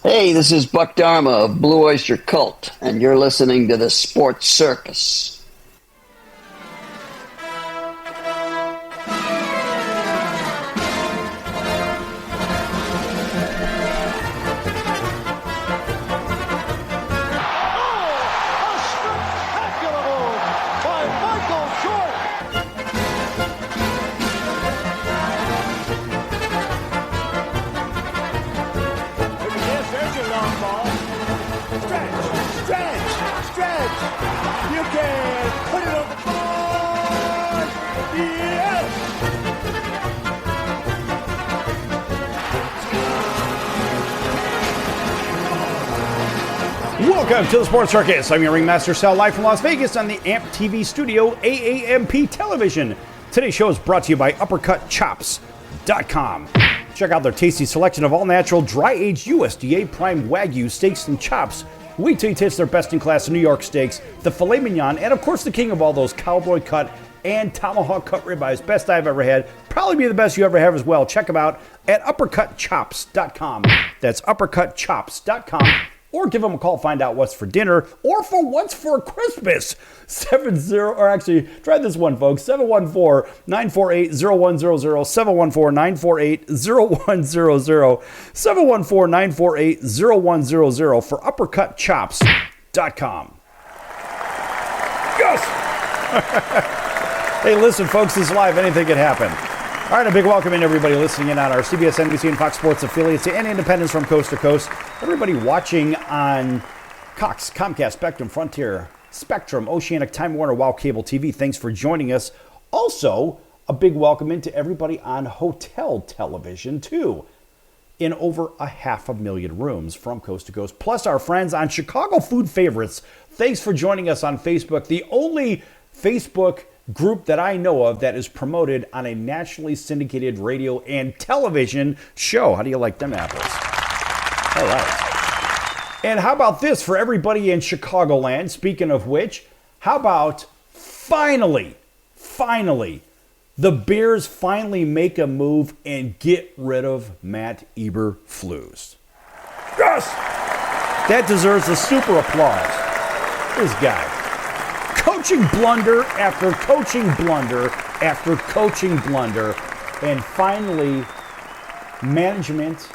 Hey, this is Buck Dharma of Blue Oyster Cult, and you're listening to the Sports Circus. Welcome to the Sports Circus. I'm your ringmaster, Sal, live from Las Vegas on the AMP TV studio, AAMP Television. Today's show is brought to you by UppercutChops.com. Check out their tasty selection of all-natural, dry-aged USDA prime Wagyu steaks and chops. Wait till you taste their best-in-class New York steaks, the filet mignon, and of course the king of all those cowboy cut and tomahawk cut ribeyes. Best I've ever had. Probably be the best you ever have as well. Check them out at UppercutChops.com. That's UppercutChops.com. Or give them a call, find out what's for dinner, or for what's for Christmas. Try this one, folks. 714-948-0100, 714-948-0100, 714-948-0100 for UppercutChops.com. Yes! Hey, listen, folks, this is live. Anything can happen. All right, a big welcome in everybody listening in on our CBS, NBC, and Fox Sports affiliates and independents from coast to coast. Everybody watching on Cox, Comcast, Spectrum, Frontier, Spectrum, Oceanic, Time Warner, Wow Cable TV. Thanks for joining us. Also, a big welcome into everybody on hotel television, too, in over 500,000 rooms from coast to coast. Plus, our friends on Chicago Food Favorites. Thanks for joining us on Facebook, the only Facebook group that I know of that is promoted on a nationally syndicated radio and television show. How do you like them apples? All right. And how about this for everybody in Chicagoland? Speaking of which, how about finally, the Bears finally make a move and get rid of Matt Eberflus. Yes! That deserves a super applause. This guy. Coaching blunder after coaching blunder after coaching blunder. And finally, management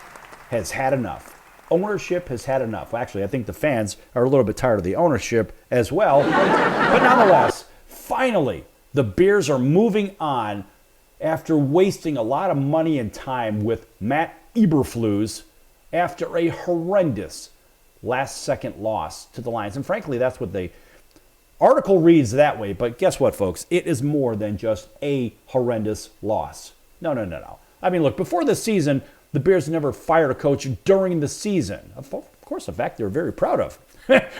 has had enough. Ownership has had enough. Actually, I think the fans are a little bit tired of the ownership as well. But nonetheless, finally, the Bears are moving on after wasting a lot of money and time with Matt Eberflus after a horrendous last-second loss to the Lions. And frankly, that's what the article reads that way. But guess what, folks? It is more than just a horrendous loss. No. I mean, look, before the season, the Bears never fired a coach during the season. Of course, a fact they're very proud of.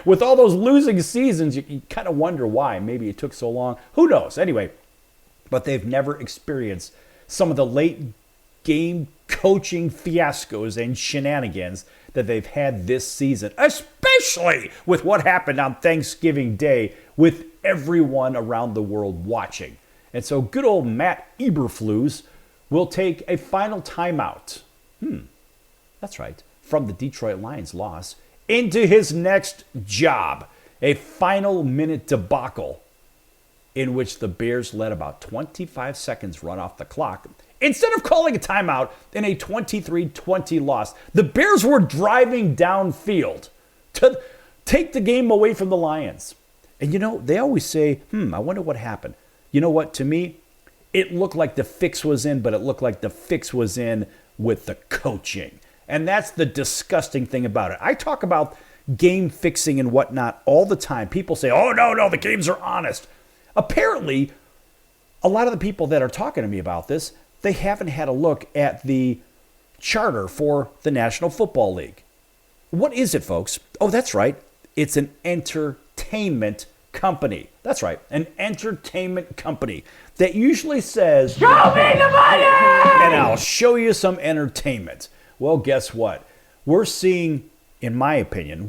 With all those losing seasons, you kind of wonder why. Maybe it took so long. Who knows? Anyway, but they've never experienced some of the late game coaching fiascos and shenanigans that they've had this season, especially with what happened on Thanksgiving Day with everyone around the world watching. And so good old Matt Eberflus will take a final timeout. That's right, from the Detroit Lions loss into his next job. A final minute debacle in which the Bears let about 25 seconds run off the clock. Instead of calling a timeout in a 23-20 loss, the Bears were driving downfield to take the game away from the Lions. And they always say, I wonder what happened. You know what? To me, it looked like the fix was in, but it looked like the fix was in with the coaching. And that's the disgusting thing about it. I talk about game fixing and whatnot all the time. People say, oh, no, the games are honest. Apparently, a lot of the people that are talking to me about this, they haven't had a look at the charter for the National Football League. What is it, folks? Oh, that's right. It's an entertainment company. That's right. An entertainment company that usually says, show me the money! And I'll show you some entertainment. Well, guess what? We're seeing, in my opinion,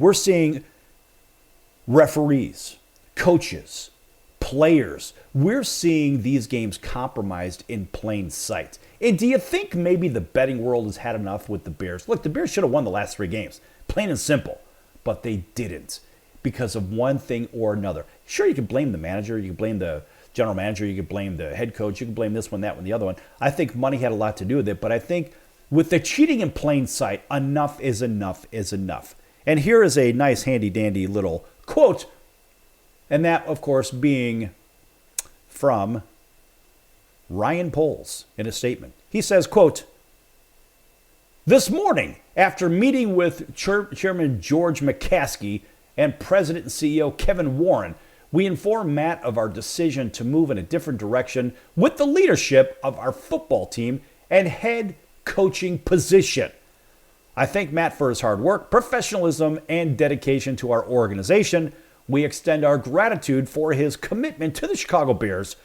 referees, coaches, players. We're seeing these games compromised in plain sight. And do you think maybe the betting world has had enough with the Bears? Look, the Bears should have won the last 3 games. plain and simple. But they didn't because of one thing or another. Sure, you can blame the manager, you can blame the general manager, you can blame the head coach, you can blame this one, that one, the other one. I think money had a lot to do with it, but I think with the cheating in plain sight, enough is enough is enough. And here is a nice handy-dandy little quote, and that, of course, being from Ryan Poles in a statement. He says, quote, "This morning, after meeting with Chairman George McCaskey and President and CEO Kevin Warren, we informed Matt of our decision to move in a different direction with the leadership of our football team and head coaching position. I thank Matt for his hard work, professionalism, and dedication to our organization. We extend our gratitude for his commitment to the Chicago Bears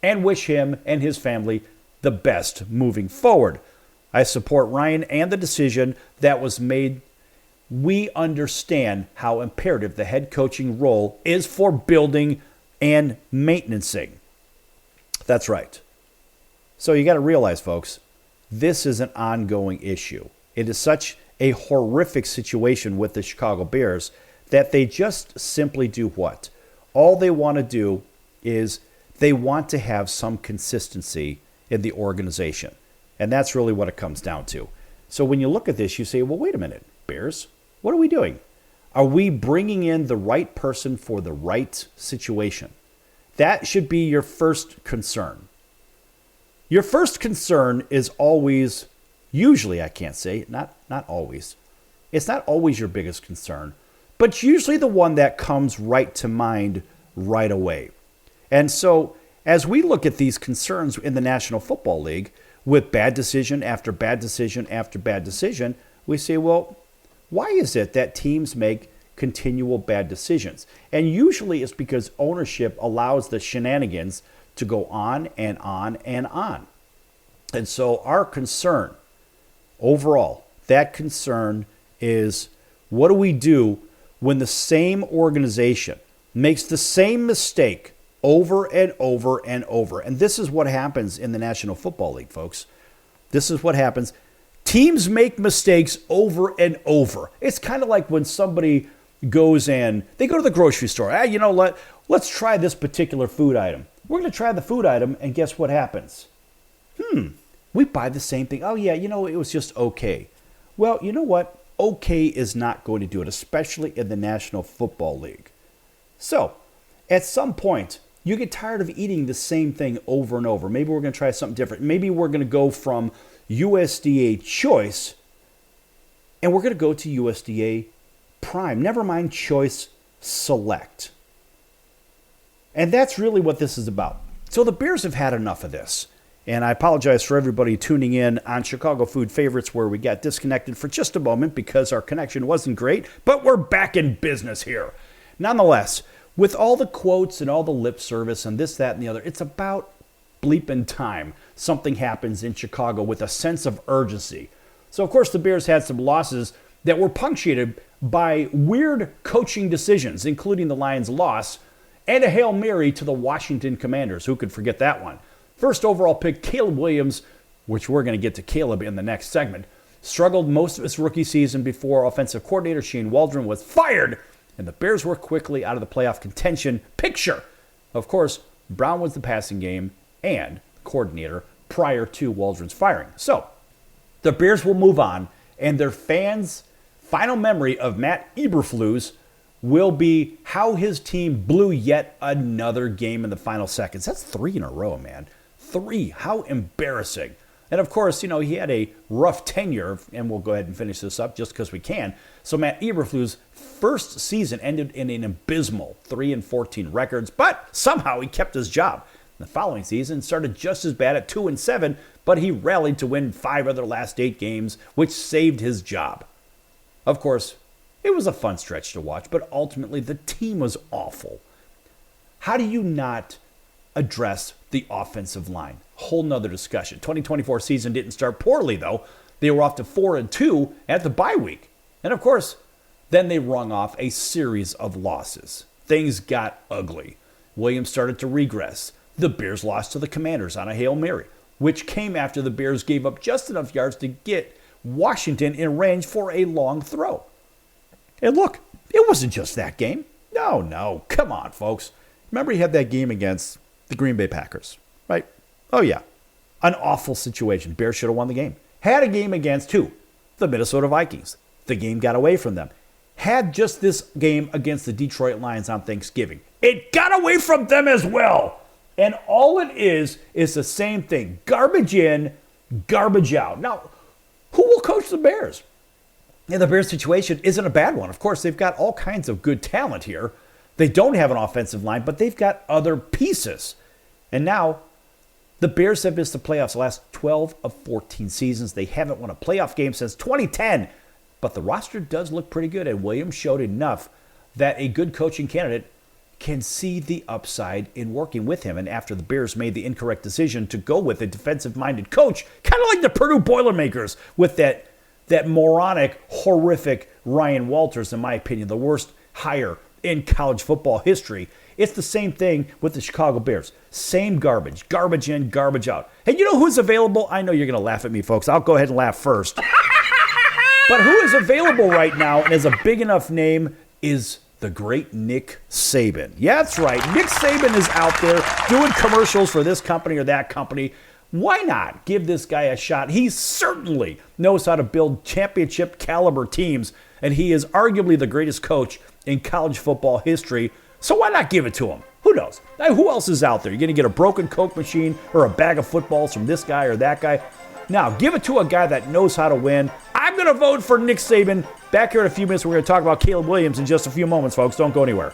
and wish him and his family the best moving forward. I support Ryan and the decision that was made. We understand how imperative the head coaching role is for building and maintaining." That's right. So you got to realize, folks, this is an ongoing issue. It is such a horrific situation with the Chicago Bears that they just simply do what? All they want to do is they want to have some consistency in the organization. And that's really what it comes down to. So when you look at this, you say, well, wait a minute, Bears, what are we doing? Are we bringing in the right person for the right situation? That should be your first concern. Your first concern is always, usually I can't say, not always. It's not always your biggest concern, but usually the one that comes right to mind right away. And so as we look at these concerns in the National Football League, with bad decision after bad decision after bad decision, we say, well, why is it that teams make continual bad decisions? And usually it's because ownership allows the shenanigans to go on and on and on. And so our concern overall, that concern is, what do we do when the same organization makes the same mistake over and over and over? And this is what happens in the National Football League, folks. This is what happens. Teams make mistakes over and over. It's kind of like when somebody goes and they go to the grocery store. Let's try this particular food item. We're going to try the food item, and guess what happens? We buy the same thing. Oh, yeah, it was just okay. Well, you know what? Okay is not going to do it, especially in the National Football League. So, at some point, you get tired of eating the same thing over and over. Maybe we're going to try something different. Maybe we're going to go from USDA Choice, and we're going to go to USDA Prime. Never mind Choice Select. And that's really what this is about. So the Bears have had enough of this. And I apologize for everybody tuning in on Chicago Food Favorites, where we got disconnected for just a moment because our connection wasn't great, but we're back in business here. Nonetheless, with all the quotes and all the lip service and this, that, and the other, it's about bleeping time. Something happens in Chicago with a sense of urgency. So, of course, the Bears had some losses that were punctuated by weird coaching decisions, including the Lions' loss and a Hail Mary to the Washington Commanders. Who could forget that one? First overall pick, Caleb Williams, which we're going to get to Caleb in the next segment, struggled most of his rookie season before offensive coordinator Shane Waldron was fired, and the Bears were quickly out of the playoff contention picture. Of course, Brown was the passing game and coordinator prior to Waldron's firing. So, the Bears will move on, and their fans' final memory of Matt Eberflus will be how his team blew yet another game in the final seconds. That's 3 in a row, man. 3. How embarrassing. And of course, he had a rough tenure, and we'll go ahead and finish this up just because we can. So Matt Eberflus' first season ended in an abysmal 3-14 records, but somehow he kept his job. The following season started just as bad at 2-7, but he rallied to win 5 of their last 8 games, which saved his job. Of course, it was a fun stretch to watch, but ultimately the team was awful. How do you not address the offensive line? Whole nother discussion. 2024 season didn't start poorly, though. They were off to 4-2 at the bye week. And of course, then they rung off a series of losses. Things got ugly. Williams started to regress. The Bears lost to the Commanders on a Hail Mary, which came after the Bears gave up just enough yards to get Washington in range for a long throw. And look, it wasn't just that game. No, come on, folks. Remember he had that game against the Green Bay Packers, right? Oh, yeah. An awful situation. Bears should have won the game. Had a game against who? The Minnesota Vikings. The game got away from them. Had just this game against the Detroit Lions on Thanksgiving. It got away from them as well. And all it is the same thing. Garbage in, garbage out. Now, who will coach the Bears? And the Bears situation isn't a bad one. Of course, they've got all kinds of good talent here. They don't have an offensive line, but they've got other pieces. And now, the Bears have missed the playoffs the last 12 of 14 seasons. They haven't won a playoff game since 2010. But the roster does look pretty good, and Williams showed enough that a good coaching candidate can see the upside in working with him. And after the Bears made the incorrect decision to go with a defensive-minded coach, kind of like the Purdue Boilermakers with that moronic, horrific Ryan Walters, in my opinion, the worst hire in college football history. It's the same thing with the Chicago Bears. Same garbage. Garbage in, garbage out. Hey, you know who's available? I know you're going to laugh at me, folks. I'll go ahead and laugh first. But who is available right now and is a big enough name is the great Nick Saban. Yeah, that's right. Nick Saban is out there doing commercials for this company or that company. Why not give this guy a shot? He certainly knows how to build championship caliber teams, and he is arguably the greatest coach in college football history. So why not give it to him? Who knows? Now, who else is out there? You're going to get a broken Coke machine or a bag of footballs from this guy or that guy? Now, give it to a guy that knows how to win. I'm going to vote for Nick Saban. Back here in a few minutes, we're going to talk about Caleb Williams in just a few moments, folks. Don't go anywhere.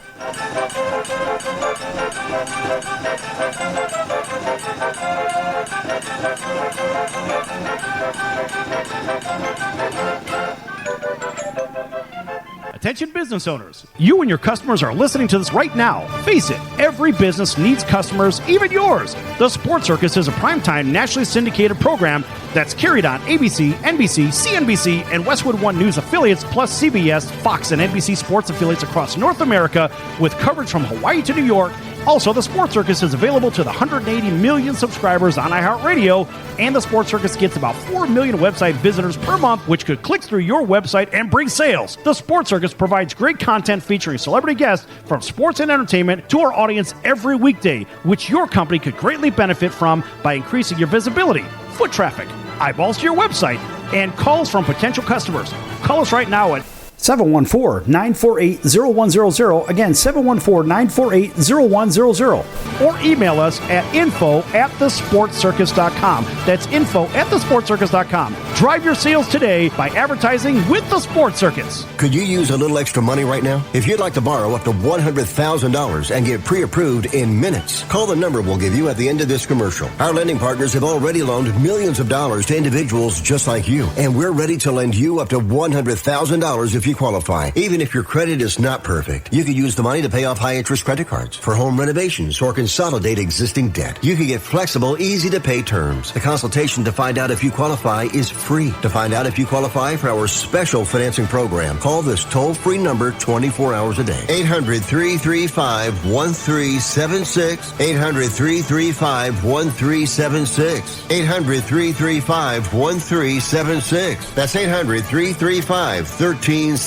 Attention business owners, you and your customers are listening to this right now. Face it, every business needs customers, even yours. The Sports Circus is a primetime nationally syndicated program that's carried on ABC, NBC, CNBC, and Westwood One News affiliates, plus CBS, Fox, and NBC sports affiliates across North America, with coverage from Hawaii to New York. Also, the Sports Circus is available to the 180 million subscribers on iHeartRadio, and the Sports Circus gets about 4 million website visitors per month, which could click through your website and bring sales. The Sports Circus provides great content featuring celebrity guests from sports and entertainment to our audience every weekday, which your company could greatly benefit from by increasing your visibility, foot traffic, eyeballs to your website, and calls from potential customers. Call us right now at 714-948-0100. Again, 714-948-0100. Or email us at info@thesportcircus.com. That's info@thesportcircus.com. Drive your sales today by advertising with the Sports Circus. Could you use a little extra money right now? If you'd like to borrow up to $100,000 and get pre-approved in minutes, call the number we'll give you at the end of this commercial. Our lending partners have already loaned millions of dollars to individuals just like you, and we're ready to lend you up to $100,000 if you qualify. Even if your credit is not perfect, you could use the money to pay off high-interest credit cards, for home renovations, or consolidate existing debt. You can get flexible, easy-to-pay terms. The consultation to find out if you qualify is free. To find out if you qualify for our special financing program, call this toll-free number 24 hours a day. 800-335-1376. 800-335-1376. 800-335-1376. That's 800-335-1376.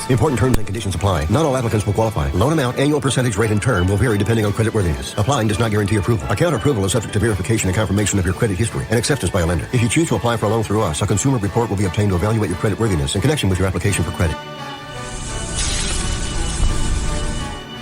Important terms and conditions apply. Not all applicants will qualify. Loan amount, annual percentage rate, and term will vary depending on creditworthiness. Applying does not guarantee approval. Account approval is subject to verification and confirmation of your credit history and acceptance by a lender. If you choose to apply for a loan through us, a consumer report will be obtained to evaluate your creditworthiness in connection with your application for credit.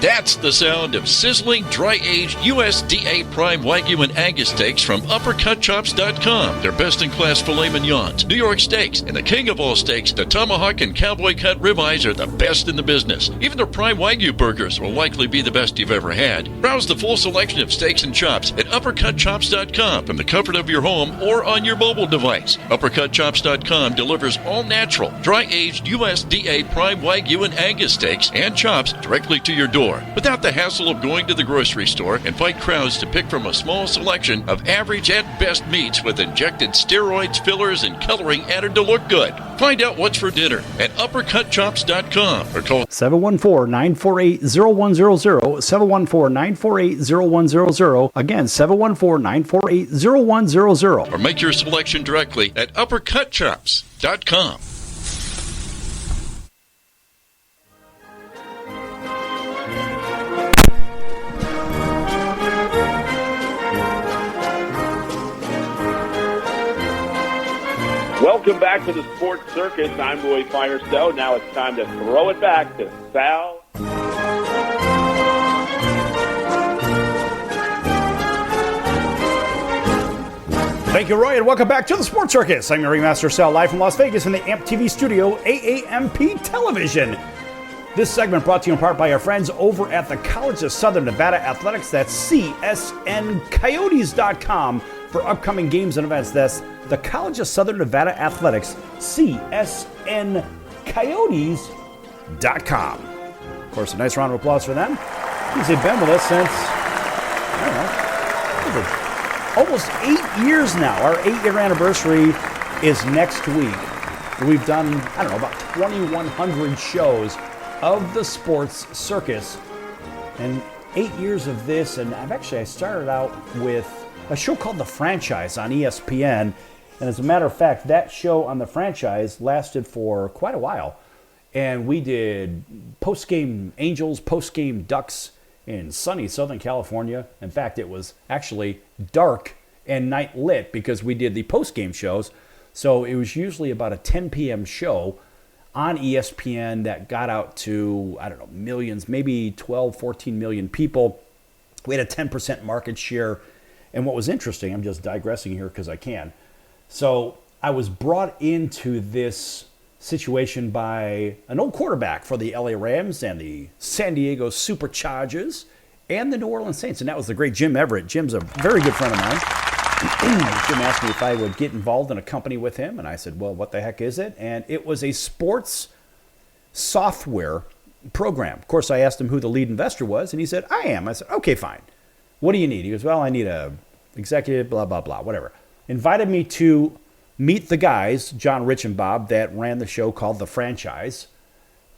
That's the sound of sizzling, dry-aged USDA Prime Wagyu and Angus steaks from UppercutChops.com. Their best-in-class filet mignons, New York steaks, and the king of all steaks, the tomahawk and cowboy cut ribeyes are the best in the business. Even their Prime Wagyu burgers will likely be the best you've ever had. Browse the full selection of steaks and chops at UppercutChops.com from the comfort of your home or on your mobile device. UppercutChops.com delivers all-natural, dry-aged USDA Prime Wagyu and Angus steaks and chops directly to your door, without the hassle of going to the grocery store and fight crowds to pick from a small selection of average at best meats with injected steroids, fillers, and coloring added to look good. Find out what's for dinner at UppercutChops.com or call 714-948-0100. 714-948-0100. Again, 714-948-0100. or make your selection directly at UppercutChops.com. Welcome back to the Sports Circus. I'm Roy Firestone. Now it's time to throw it back to Sal. Thank you, Roy, and welcome back to the Sports Circus. I'm your ringmaster, Sal, live from Las Vegas in the AMP TV studio, AAMP Television. This segment brought to you in part by our friends over at the College of Southern Nevada Athletics. That's CSNCoyotes.com for upcoming games and events. That's the College of Southern Nevada Athletics, CSNCoyotes.com. Of course, a nice round of applause for them. They've been with us since, I don't know, almost 8 years now. Our 8-year anniversary is next week. We've done, I don't know, about 2,100 shows of the Sports Circus. And 8 years of this, and I started out with a show called The Franchise on ESPN. And as a matter of fact, that show on The Franchise lasted for quite a while. And we did post-game Angels, post-game Ducks in sunny Southern California. In fact, it was actually dark and night lit because we did the post-game shows. So it was usually about a 10 p.m. show on ESPN that got out to, I don't know, millions, maybe 12, 14 million people. We had a 10% market share. And what was interesting, I'm just digressing here because I can. So I was brought into this situation by an old quarterback for the LA Rams and the San Diego Superchargers and the New Orleans Saints. And that was the great Jim Everett. Jim's a very good friend of mine. Jim asked me if I would get involved in a company with him. And I said, well, what the heck is it? And it was a sports software program. Of course, I asked him who the lead investor was. And he said, I am. I said, okay, fine. What do you need? He goes, well, I need a executive, blah, blah, blah, whatever. Invited me to meet the guys, John, Rich, and Bob, that ran the show called The Franchise.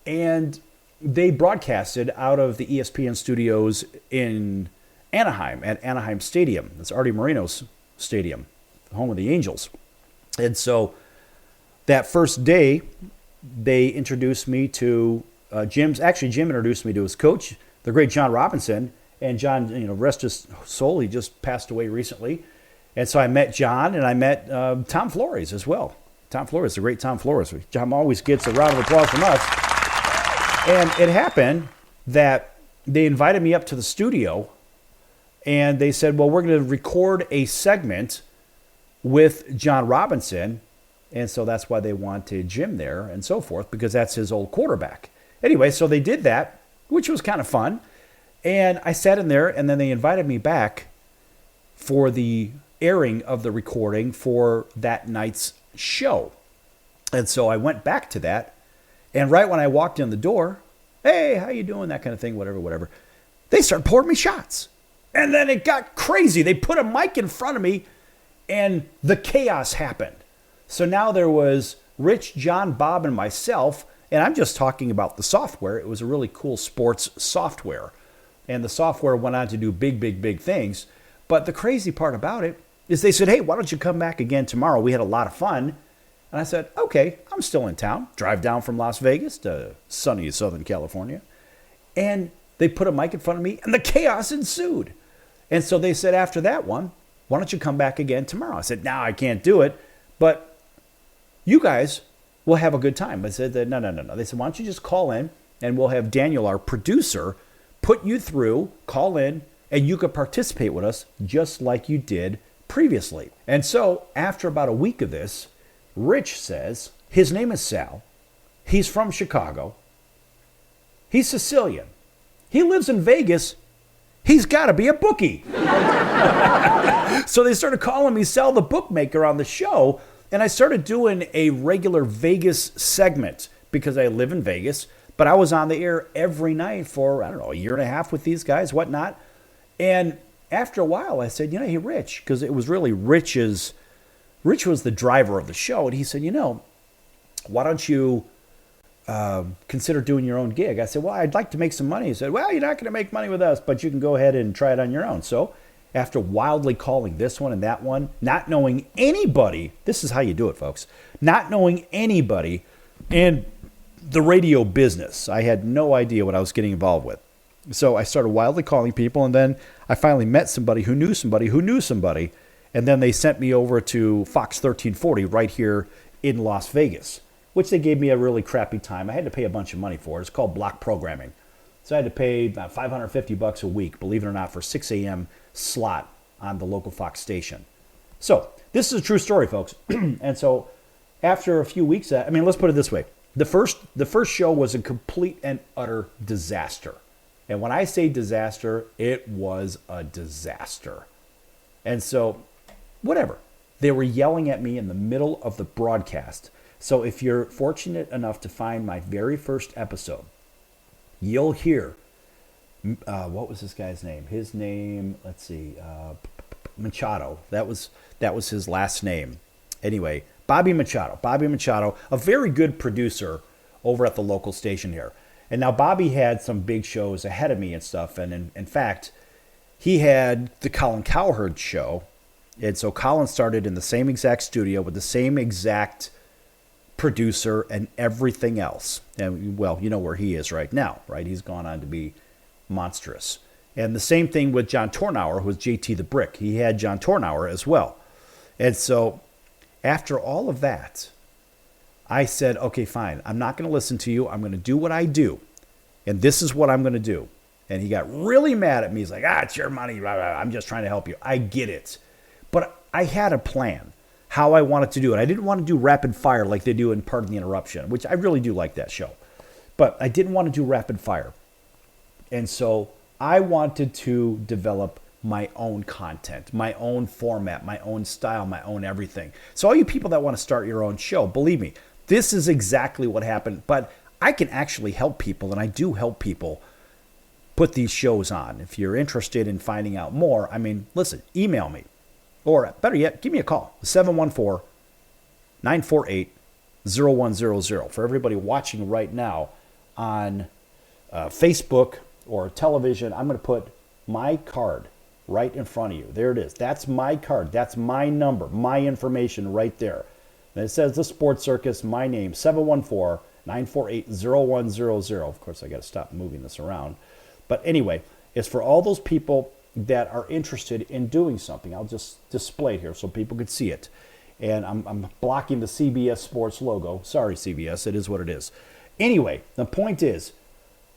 And they broadcasted out of the ESPN studios in Anaheim, at Anaheim Stadium. It's Artie Moreno's stadium, the home of the Angels. And so that first day, they introduced me to Jim introduced me to his coach, the great John Robinson. And John, rest his soul, he just passed away recently. And so I met John, and I met Tom Flores as well. Tom Flores, the great Tom Flores. John always gets a round of applause from us. And it happened that they invited me up to the studio, and they said, well, we're going to record a segment with John Robinson. And so that's why they wanted Jim there and so forth, because that's his old quarterback. Anyway, so they did that, which was kind of fun. And I sat in there, and then they invited me back for the airing of the recording for that night's show. And so I went back to that, and right when I walked in the door, hey, how you doing, that kind of thing, whatever, they started pouring me shots. And then it got crazy. They put a mic in front of me, and the chaos happened. So now there was Rich, John, Bob, and myself, and I'm just talking about the software. It was a really cool sports software. And the software went on to do big things. But the crazy part about it is they said, hey, why don't you come back again tomorrow? We had a lot of fun. And I said, okay, I'm still in town. Drive down from Las Vegas to sunny Southern California. And they put a mic in front of me, and the chaos ensued. And so they said after that one, why don't you come back again tomorrow? I said, no, I can't do it, but you guys will have a good time. I said, no. They said, why don't you just call in, and we'll have Daniel, our producer, put you through, call in, and you could participate with us just like you did previously. And so after about a week of this, Rich says, his name is Sal. He's from Chicago. He's Sicilian. He lives in Vegas. He's got to be a bookie. So they started calling me Sal the Bookmaker on the show, and I started doing a regular Vegas segment because I live in Vegas. But I was on the air every night for, I don't know, a year and a half with these guys, whatnot. And after a while, I said, hey, Rich, because it was really Rich was the driver of the show. And he said, why don't you consider doing your own gig? I said, well, I'd like to make some money. He said, well, you're not going to make money with us, but you can go ahead and try it on your own. So after wildly calling this one and that one, not knowing anybody, this is how you do it, folks, not knowing anybody in the radio business. I had no idea what I was getting involved with. So I started wildly calling people, and then I finally met somebody who knew somebody who knew somebody, and then they sent me over to Fox 1340 right here in Las Vegas, which they gave me a really crappy time. I had to pay a bunch of money for it. It's called block programming. So I had to pay about $550 a week, believe it or not, for 6 a.m. slot on the local Fox station. So this is a true story, folks. And so after a few weeks, let's put it this way. The first show was a complete and utter disaster. And when I say disaster, it was a disaster. And so, whatever. They were yelling at me in the middle of the broadcast. So if you're fortunate enough to find my very first episode, you'll hear, what was this guy's name? His name, let's see, Machado. That was his last name. Anyway, Bobby Machado, a very good producer over at the local station here. And now Bobby had some big shows ahead of me and stuff. And in fact, he had the Colin Cowherd show. And so Colin started in the same exact studio with the same exact producer and everything else. And, well, you know where he is right now, right? He's gone on to be monstrous. And the same thing with John Tornauer, who was JT the Brick. He had John Tornauer as well. And so after all of that, I said, okay, fine. I'm not going to listen to you. I'm going to do what I do. And this is what I'm going to do. And he got really mad at me. He's like, it's your money. Blah, blah, blah. I'm just trying to help you. I get it. But I had a plan how I wanted to do it. I didn't want to do rapid fire like they do in Pardon the Interruption, which I really do like that show. But I didn't want to do rapid fire. And so I wanted to develop my own content, my own format, my own style, my own everything. So all you people that want to start your own show, believe me, this is exactly what happened. But I can actually help people, and I do help people put these shows on. If you're interested in finding out more, listen, email me. Or better yet, give me a call, 714-948-0100. For everybody watching right now on Facebook or television, I'm going to put my card right in front of you. There it is. That's my card. That's my number, my information right there. And it says The Sports Circus, my name, 714-948-0100. Of course, I got to stop moving this around. But anyway, it's for all those people that are interested in doing something. I'll just display it here so people can see it. And I'm blocking the CBS Sports logo. Sorry, CBS. It is what it is. Anyway, the point is,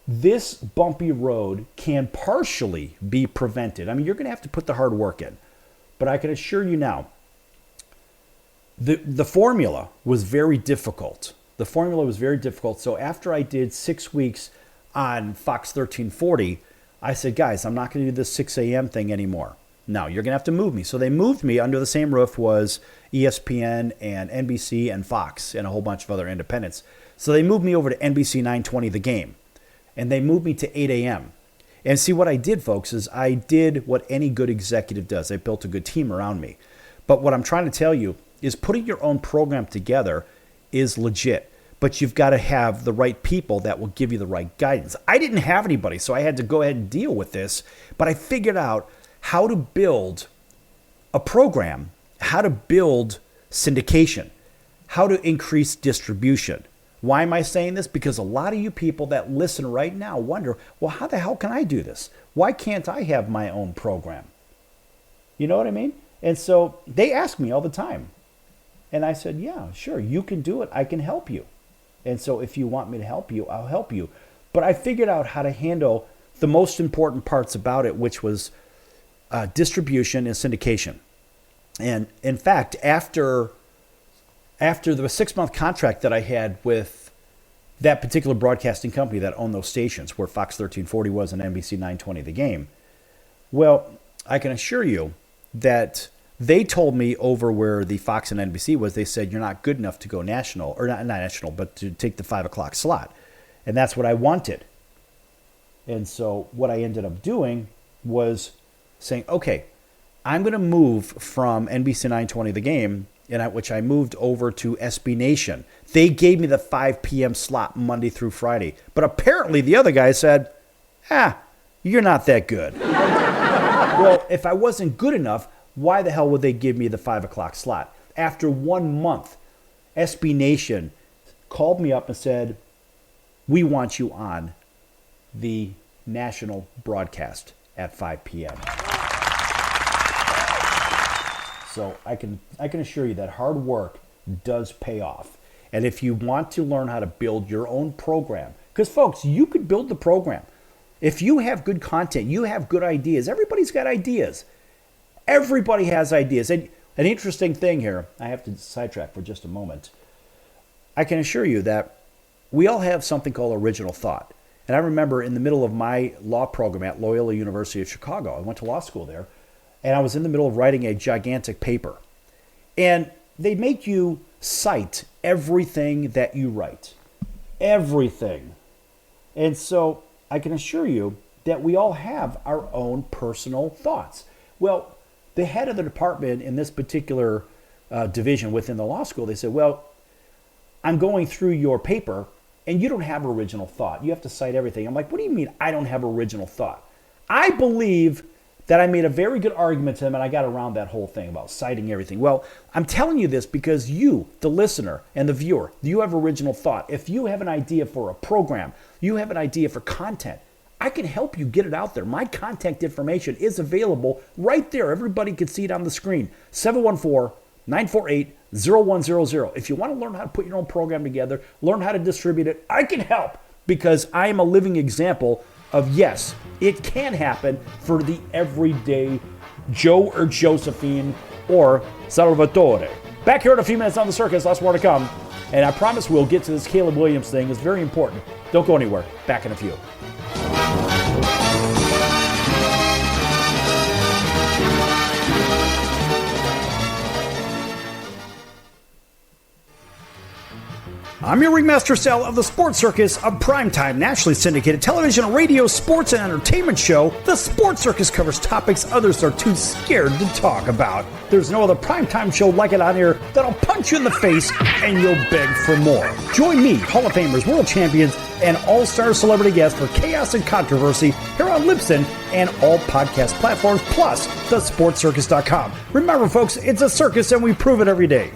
this bumpy road can partially be prevented. You're going to have to put the hard work in. But I can assure you now, the formula was very difficult. So after I did 6 weeks on Fox 1340, I said, guys, I'm not going to do this 6 a.m. thing anymore. No, you're going to have to move me. So they moved me. Under the same roof was ESPN and NBC and Fox and a whole bunch of other independents. So they moved me over to NBC 920 The Game. And they moved me to 8 a.m. And see, what I did, folks, is I did what any good executive does. I built a good team around me. But what I'm trying to tell you is putting your own program together is legit. But you've got to have the right people that will give you the right guidance. I didn't have anybody, so I had to go ahead and deal with this. But I figured out how to build a program, how to build syndication, how to increase distribution. Why am I saying this? Because a lot of you people that listen right now wonder, well, how the hell can I do this? Why can't I have my own program? You know what I mean? And so they ask me all the time. And I said, yeah, sure, you can do it. I can help you. And so if you want me to help you, I'll help you. But I figured out how to handle the most important parts about it, which was distribution and syndication. And in fact, after the 6-month contract that I had with that particular broadcasting company that owned those stations, where Fox 1340 was and NBC 920 The Game, well, I can assure you that they told me over where the Fox and NBC was, they said, you're not good enough to go national, or not national, but to take the 5 o'clock slot. And that's what I wanted. And so what I ended up doing was saying, okay, I'm going to move from NBC 920 The Game, which I moved over to SB Nation. They gave me the 5 p.m. slot Monday through Friday. But apparently the other guy said, you're not that good. Well, if I wasn't good enough, why the hell would they give me the 5 o'clock slot? After 1 month, SB Nation called me up and said, we want you on the national broadcast at 5 p.m. So I can assure you that hard work does pay off. And if you want to learn how to build your own program, because folks, you could build the program. If you have good content, you have good ideas. Everybody's got ideas. Everybody has ideas. And an interesting thing here, I have to sidetrack for just a moment. I can assure you that we all have something called original thought. And I remember in the middle of my law program at Loyola University of Chicago, I went to law school there, and I was in the middle of writing a gigantic paper. And they make you cite everything that you write. Everything. And so I can assure you that we all have our own personal thoughts. Well, the head of the department in this particular division within the law school, they said, well, I'm going through your paper and you don't have original thought. You have to cite everything. I'm like, what do you mean I don't have original thought? I believe that I made a very good argument to them and I got around that whole thing about citing everything. Well, I'm telling you this because you, the listener and the viewer, you have original thought. If you have an idea for a program, you have an idea for content, I can help you get it out there. My contact information is available right there. Everybody can see it on the screen. 714-948-0100. If you want to learn how to put your own program together, learn how to distribute it, I can help because I am a living example of yes, it can happen for the everyday Joe or Josephine or Salvatore. Back here in a few minutes on The Circus, lots more to come. And I promise we'll get to this Caleb Williams thing. It's very important. Don't go anywhere. Back in a few. I'm your ringmaster Sal of the Sports Circus, a primetime nationally syndicated television, radio, sports, and entertainment show. The Sports Circus covers topics others are too scared to talk about. There's no other primetime show like it on here that'll punch you in the face and you'll beg for more. Join me, Hall of Famers, world champions, and all-star celebrity guests for chaos and controversy here on Libsyn and all podcast platforms, plus thesportscircus.com. Remember, folks, it's a circus and we prove it every day.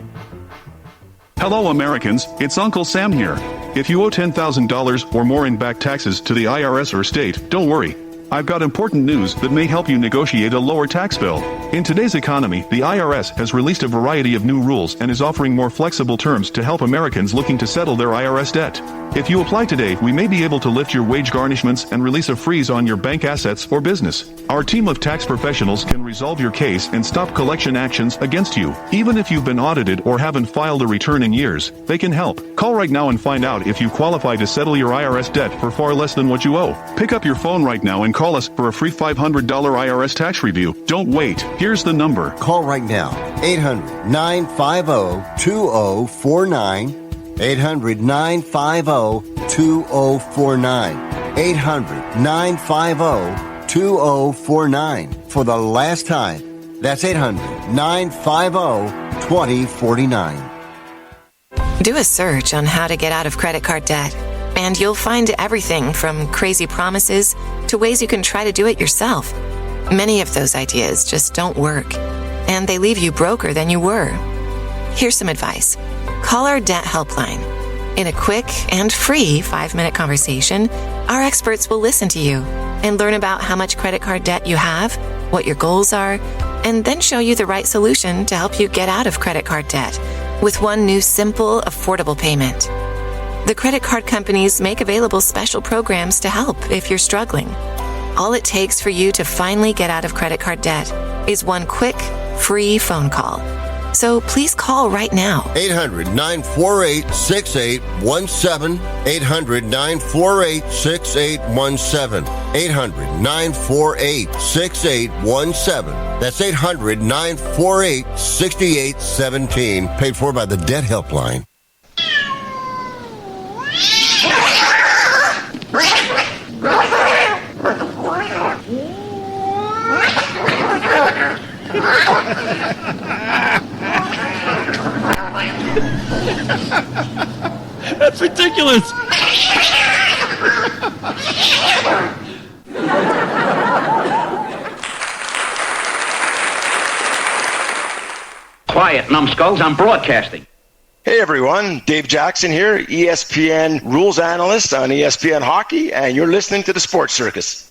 Hello Americans, it's Uncle Sam here. If you owe $10,000 or more in back taxes to the IRS or state, don't worry. I've got important news that may help you negotiate a lower tax bill. In today's economy, the IRS has released a variety of new rules and is offering more flexible terms to help Americans looking to settle their IRS debt. If you apply today, we may be able to lift your wage garnishments and release a freeze on your bank assets or business. Our team of tax professionals can resolve your case and stop collection actions against you. Even if you've been audited or haven't filed a return in years, they can help. Call right now and find out if you qualify to settle your IRS debt for far less than what you owe. Pick up your phone right now and call us for a free $500 IRS tax review. Don't wait. Here's the number. Call right now. 800-950-2049. 800-950-2049. 800-950-2049. For the last time, that's 800-950-2049. Do a search on how to get out of credit card debt, and you'll find everything from crazy promises to ways you can try to do it yourself. Many of those ideas just don't work, and they leave you broker than you were. Here's some advice. Call our debt helpline. In a quick and free 5-minute conversation, our experts will listen to you and learn about how much credit card debt you have, what your goals are, and then show you the right solution to help you get out of credit card debt with one new simple, affordable payment. The credit card companies make available special programs to help if you're struggling. All it takes for you to finally get out of credit card debt is one quick, free phone call. So please call right now. 800-948-6817. 800-948-6817. 800-948-6817. That's 800-948-6817. Paid for by the Debt Helpline. That's ridiculous. Quiet, numbskulls, I'm broadcasting. Hey everyone, Dave Jackson here, ESPN rules analyst on ESPN Hockey, and you're listening to the Sports Circus.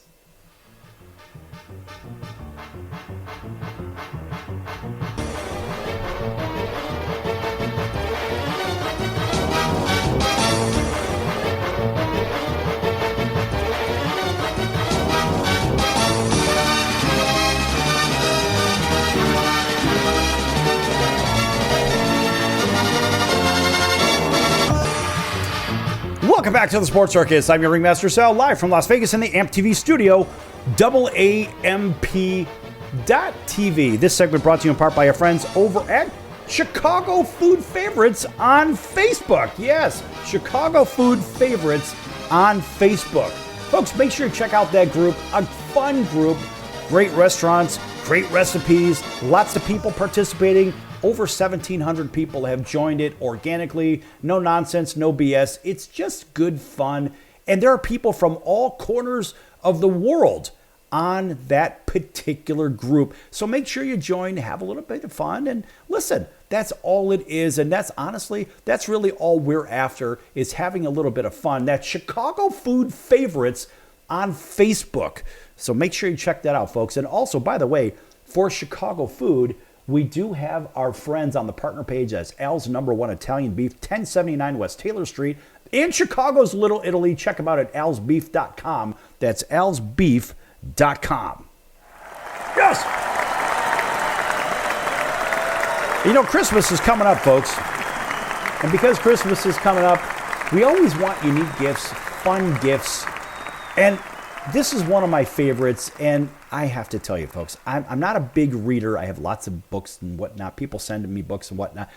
Welcome back to the Sports Circus. I'm your ringmaster Sal, live from Las Vegas in the AMP TV studio, AAMP.TV. This segment brought to you in part by our friends over at Chicago Food Favorites on Facebook. Yes, Chicago Food Favorites on Facebook. Folks, make sure you check out that group. A fun group. Great restaurants, great recipes, lots of people participating. Over 1,700 people have joined it organically. No nonsense, no BS. It's just good fun. And there are people from all corners of the world on that particular group. So make sure you join, have a little bit of fun, and listen, that's all it is. And that's really all we're after, is having a little bit of fun. That's Chicago Food Favorites on Facebook. So make sure you check that out, folks. And also, by the way, for Chicago Food, we do have our friends on the partner page as Al's Number One Italian Beef, 1079 West Taylor Street in Chicago's Little Italy. Check them out at alsbeef.com. That's alsbeef.com. Yes! You know, Christmas is coming up, folks. And because Christmas is coming up, we always want unique gifts, fun gifts. And this is one of my favorites, and I have to tell you, folks, I'm not a big reader. I have lots of books and whatnot. People send me books and whatnot.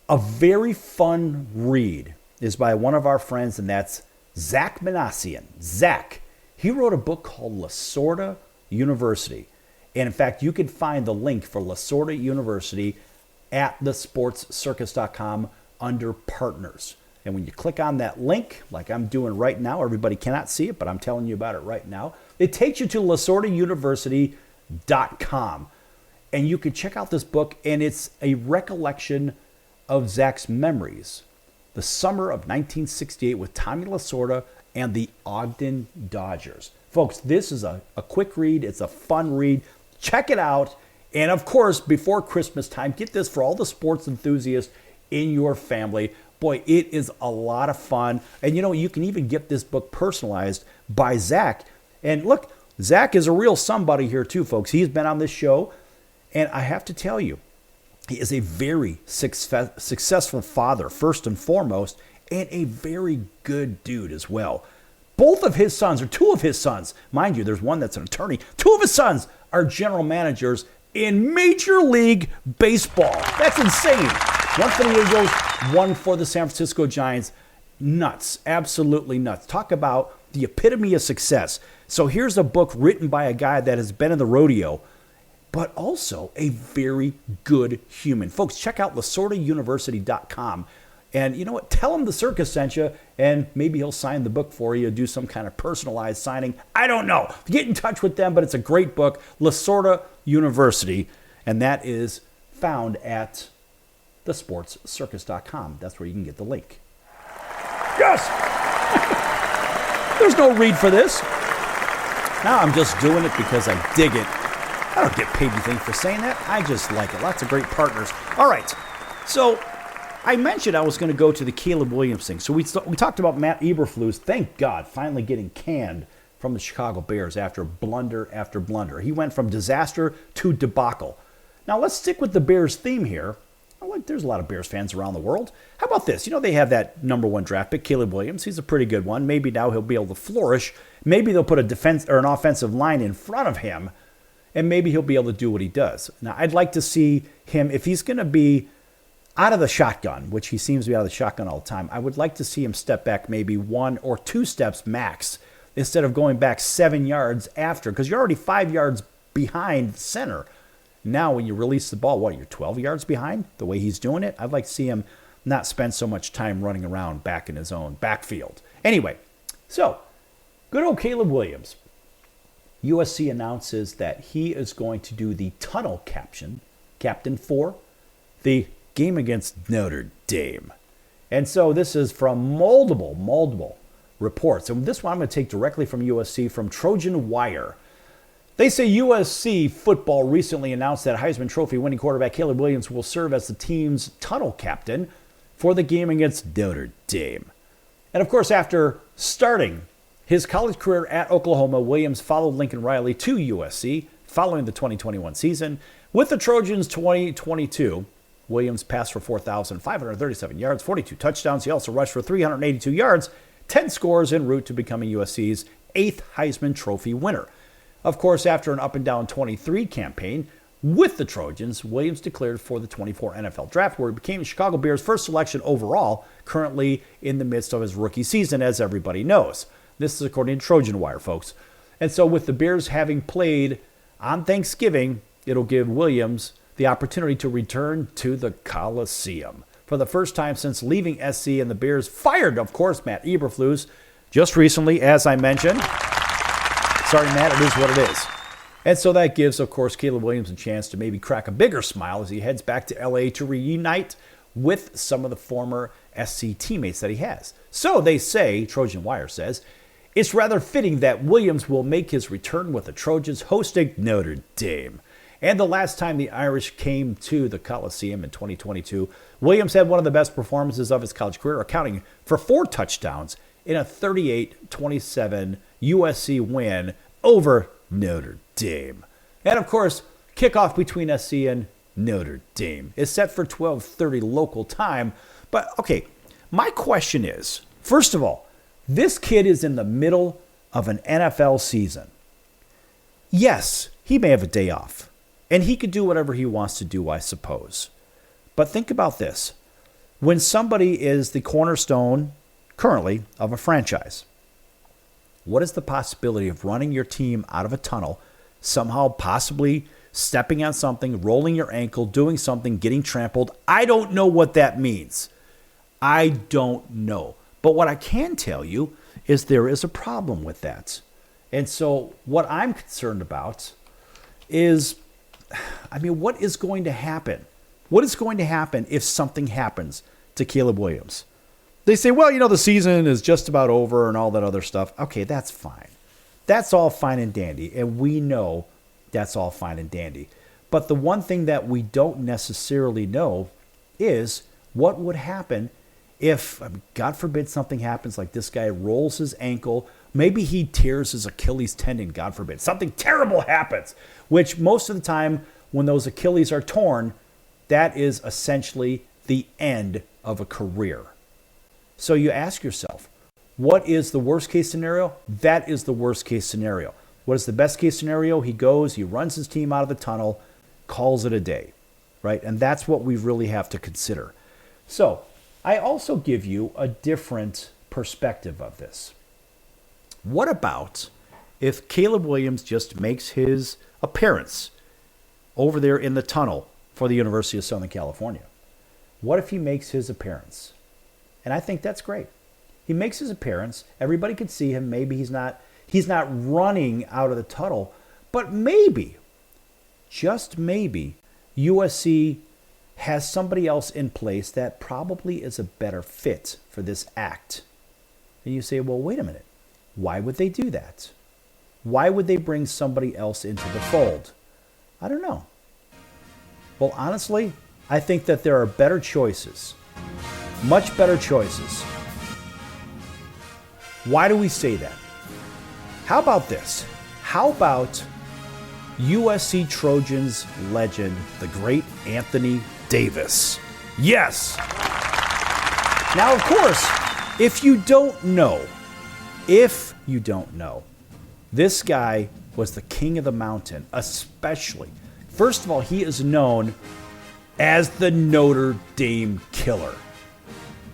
A very fun read is by one of our friends, and that's Zach Manassian. Zach, he wrote a book called Lasorda University. And in fact, you can find the link for Lasorda University at thesportscircus.com under partners. And when you click on that link, like I'm doing right now, everybody cannot see it, but I'm telling you about it right now. It takes you to lasordauniversity.com. And you can check out this book, and it's a recollection of Zach's memories. The summer of 1968 with Tommy Lasorda and the Ogden Dodgers. Folks, this is a quick read. It's a fun read. Check it out. And of course, before Christmas time, get this for all the sports enthusiasts in your family. Boy, it is a lot of fun. And you know, you can even get this book personalized by Zach. And look, Zach is a real somebody here too, folks. He's been on this show. And I have to tell you, he is a very successful father, first and foremost, and a very good dude as well. Both of his sons, or two of his sons, mind you, there's one that's an attorney. Two of his sons are general managers in Major League Baseball. That's insane. One for the Eagles, one for the San Francisco Giants. Nuts. Absolutely nuts. Talk about the epitome of success. So here's a book written by a guy that has been in the rodeo, but also a very good human. Folks, check out lasordauniversity.com. And you know what? Tell him the circus sent you, and maybe he'll sign the book for you, do some kind of personalized signing. I don't know. Get in touch with them, but it's a great book, Lasorda University, and that is found at thesportscircus.com. That's where you can get the link. Yes! There's no read for this. Now I'm just doing it because I dig it. I don't get paid anything for saying that. I just like it. Lots of great partners. All right. So I mentioned I was going to go to the Caleb Williams thing. So we talked about Matt Eberflus, thank God, finally getting canned from the Chicago Bears after blunder after blunder. He went from disaster to debacle. Now let's stick with the Bears theme here. There's a lot of Bears fans around the world. How about this? You know, they have that number one draft pick, Caleb Williams. He's a pretty good one. Maybe now he'll be able to flourish. Maybe they'll put a defense or an offensive line in front of him, and maybe he'll be able to do what he does. Now, I'd like to see him, if he's going to be out of the shotgun, which he seems to be out of the shotgun all the time, I would like to see him step back maybe 1 or 2 steps max instead of going back 7 yards after, because you're already 5 yards behind center. Now, when you release the ball, you're 12 yards behind? The way he's doing it, I'd like to see him not spend so much time running around back in his own backfield. Anyway, so good old Caleb Williams. USC announces that he is going to do the tunnel captain for the game against Notre Dame. And so this is from multiple reports. And this one I'm going to take directly from USC, from Trojan Wire. They say USC football recently announced that Heisman Trophy winning quarterback Caleb Williams will serve as the team's tunnel captain for the game against Notre Dame. And of course, after starting his college career at Oklahoma, Williams followed Lincoln Riley to USC following the 2021 season. With the Trojans 2022, Williams passed for 4,537 yards, 42 touchdowns. He also rushed for 382 yards, 10 scores en route to becoming USC's 8th Heisman Trophy winner. Of course, after an up-and-down 23 campaign with the Trojans, Williams declared for the 24 NFL Draft, where he became the Chicago Bears' first selection overall, currently in the midst of his rookie season, as everybody knows. This is according to Trojan Wire, folks. And so with the Bears having played on Thanksgiving, it'll give Williams the opportunity to return to the Coliseum for the first time since leaving SC, and the Bears fired, of course, Matt Eberflus just recently, as I mentioned. Sorry, Matt, it is what it is. And so that gives, of course, Caleb Williams a chance to maybe crack a bigger smile as he heads back to LA to reunite with some of the former SC teammates that he has. So they say, Trojan Wire says, it's rather fitting that Williams will make his return with the Trojans hosting Notre Dame. And the last time the Irish came to the Coliseum in 2022, Williams had one of the best performances of his college career, accounting for 4 touchdowns in a 38-27 USC win over Notre Dame. And of course, kickoff between SC and Notre Dame is set for 12:30 local time. But okay, my question is, first of all, this kid is in the middle of an NFL season. Yes, he may have a day off. And he could do whatever he wants to do, I suppose. But think about this. When somebody is the cornerstone, currently, of a franchise, what is the possibility of running your team out of a tunnel, somehow possibly stepping on something, rolling your ankle, doing something, getting trampled? I don't know what that means. I don't know. But what I can tell you is there is a problem with that. And so what I'm concerned about is, what is going to happen? What is going to happen if something happens to Caleb Williams? They say, well, the season is just about over and all that other stuff. Okay, that's fine. That's all fine and dandy. And we know that's all fine and dandy. But the one thing that we don't necessarily know is what would happen if, God forbid, something happens like this guy rolls his ankle. Maybe he tears his Achilles tendon, God forbid. Something terrible happens, which most of the time when those Achilles are torn, that is essentially the end of a career. So you ask yourself, what is the worst case scenario? That is the worst case scenario. What is the best case scenario? He goes, he runs his team out of the tunnel, calls it a day, right? And that's what we really have to consider. So I also give you a different perspective of this. What about if Caleb Williams just makes his appearance over there in the tunnel for the University of Southern California? What if he makes his appearance? And I think that's great. He makes his appearance. Everybody can see him. Maybe he's not running out of the tunnel, but maybe, just maybe, USC has somebody else in place that probably is a better fit for this act. And you say, well, wait a minute. Why would they do that? Why would they bring somebody else into the fold? I don't know. Well, honestly, I think that there are better choices. Much better choices. Why do we say that? How about this? How about USC Trojans legend, the great Anthony Davis? Yes! Now, of course, if you don't know, this guy was the king of the mountain, especially. First of all, he is known as the Notre Dame Killer.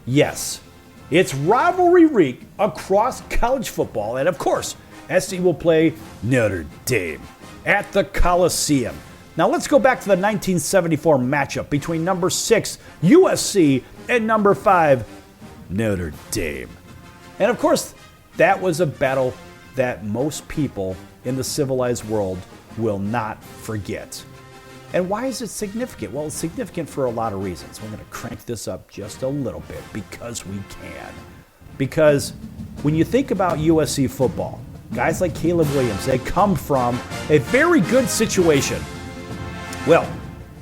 Yes, it's rivalry week across college football, and of course, SC will play Notre Dame at the Coliseum. Now let's go back to the 1974 matchup between number 6 USC and number 5 Notre Dame. And of course, that was a battle that most people in the civilized world will not forget. And why is it significant? Well, it's significant for a lot of reasons. We're going to crank this up just a little bit because we can. Because when you think about USC football, guys like Caleb Williams, they come from a very good situation. Well,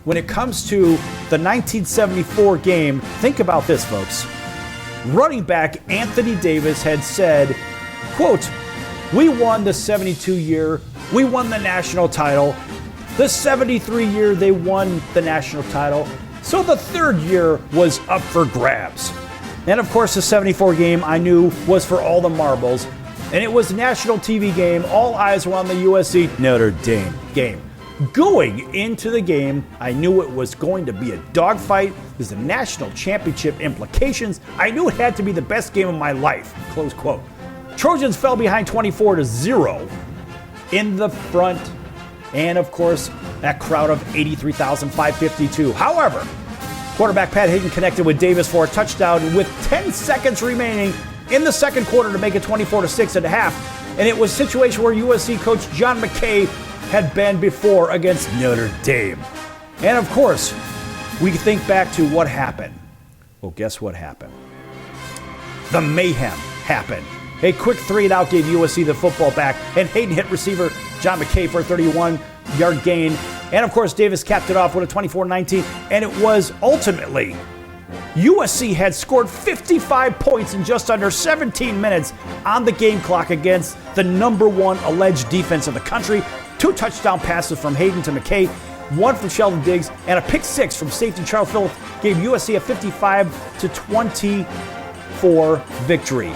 when it comes to the 1974 game, think about this, folks. Running back Anthony Davis had said, quote, "We won the 72 year, we won the national title. The 73 year they won the national title. So the third year was up for grabs. And of course, the 74 game I knew was for all the marbles. And it was a national TV game. All eyes were on the USC Notre Dame game. Going into the game, I knew it was going to be a dogfight. There's the national championship implications. I knew it had to be the best game of my life, close quote. Trojans fell behind 24-0 in the front. And of course, that crowd of 83,552. However, quarterback Pat Hayden connected with Davis for a touchdown with 10 seconds remaining in the second quarter to make it 24-6 at half. And it was a situation where USC coach John McKay had been before against Notre Dame. And of course, we think back to what happened. Well, guess what happened? The mayhem happened. A quick 3-and-out gave USC the football back, and Hayden hit receiver John McKay for a 31-yard gain. And of course, Davis capped it off with a 24-19, and it was ultimately USC had scored 55 points in just under 17 minutes on the game clock against the number one alleged defense in the country. 2 touchdown passes from Hayden to McKay, 1 from Sheldon Diggs, and a pick 6 from safety Charles Phillips gave USC a 55-24 victory.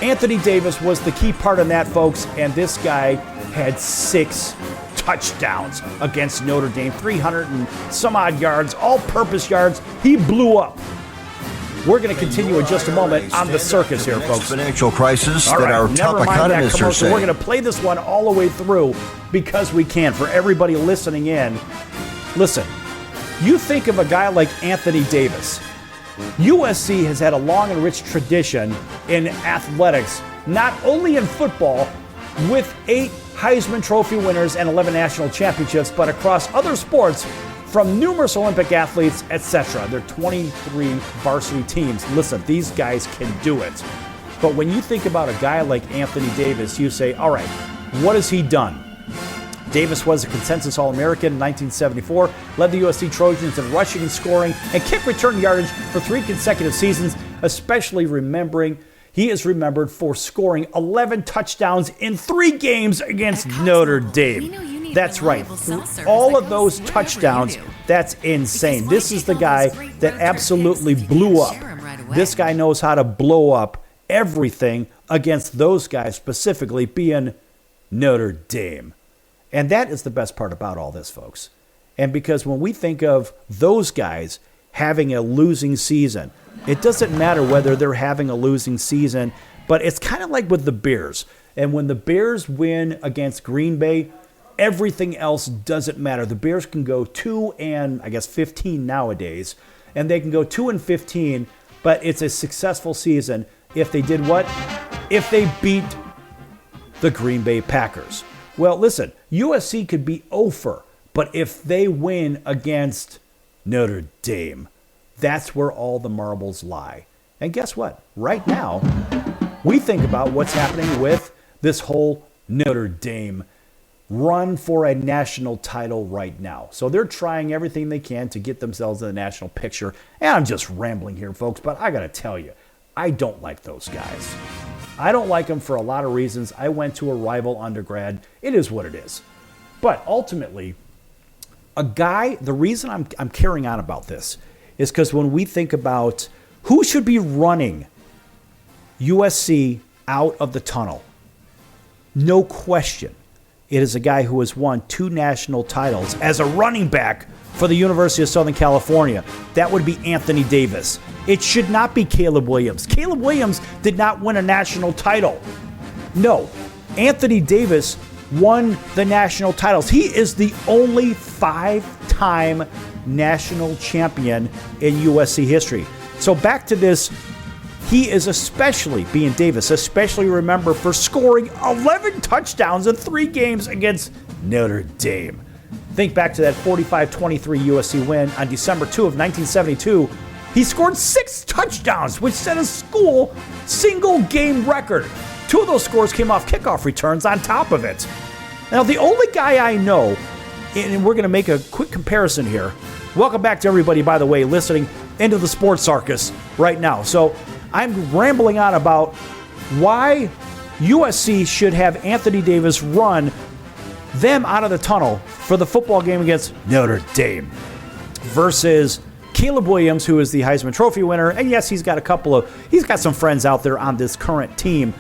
Anthony Davis was the key part in that, folks, and this guy had 6 touchdowns against Notre Dame, 300 and some odd yards, all-purpose yards. He blew up. We're going to continue in just a moment on the circus here, folks. Exponential crisis All that right, our never top mind that economists are commercial. saying. We're going to play this one all the way through because we can. For everybody listening in, listen, you think of a guy like Anthony Davis. USC has had a long and rich tradition in athletics, not only in football, with 8 Heisman Trophy winners and 11 national championships, but across other sports, from numerous Olympic athletes, etc. They're 23 varsity teams. Listen, these guys can do it. But when you think about a guy like Anthony Davis, you say, all right, what has he done? Davis was a consensus All-American in 1974, led the USC Trojans in rushing and scoring and kick return yardage for 3 consecutive seasons, especially he is remembered for scoring 11 touchdowns in 3 games against Notre Dame. That's right. All of those touchdowns, that's insane. This is the guy that absolutely blew up. This guy knows how to blow up everything against those guys, specifically being Notre Dame. And that is the best part about all this, folks. And because when we think of those guys having a losing season, it doesn't matter whether they're having a losing season, but it's kind of like with the Bears. And when the Bears win against Green Bay, everything else doesn't matter. The Bears can go 2-15 nowadays, and they can go 2-15, but it's a successful season if they did what? If they beat the Green Bay Packers. Well, listen, USC could be 0-for, but if they win against Notre Dame, that's where all the marbles lie. And guess what? Right now, we think about what's happening with this whole Notre Dame run for a national title right now. So they're trying everything they can to get themselves in the national picture. And I'm just rambling here, folks, but I got to tell you, I don't like those guys. I don't like them for a lot of reasons. I went to a rival undergrad. It is what it is. But ultimately, the reason I'm carrying on about this is because when we think about who should be running USC out of the tunnel, no question, it is a guy who has won 2 national titles as a running back for the University of Southern California. That would be Anthony Davis. It should not be Caleb Williams. Caleb Williams did not win a national title. No, Anthony Davis won the national titles. He is the only 5-time national champion in USC history. So back to this, he is especially remembered for scoring 11 touchdowns in 3 games against Notre Dame. Think back to that 45-23 USC win on December 2 of 1972. He scored 6 touchdowns, which set a school single-game record. 2 of those scores came off kickoff returns on top of it. Now, the only guy I know, and we're going to make a quick comparison here. Welcome back to everybody, by the way, listening into the Sports Circus right now. So I'm rambling on about why USC should have Anthony Davis run them out of the tunnel for the football game against Notre Dame versus Caleb Williams, who is the Heisman Trophy winner, and yes, he's got some friends out there on this current team,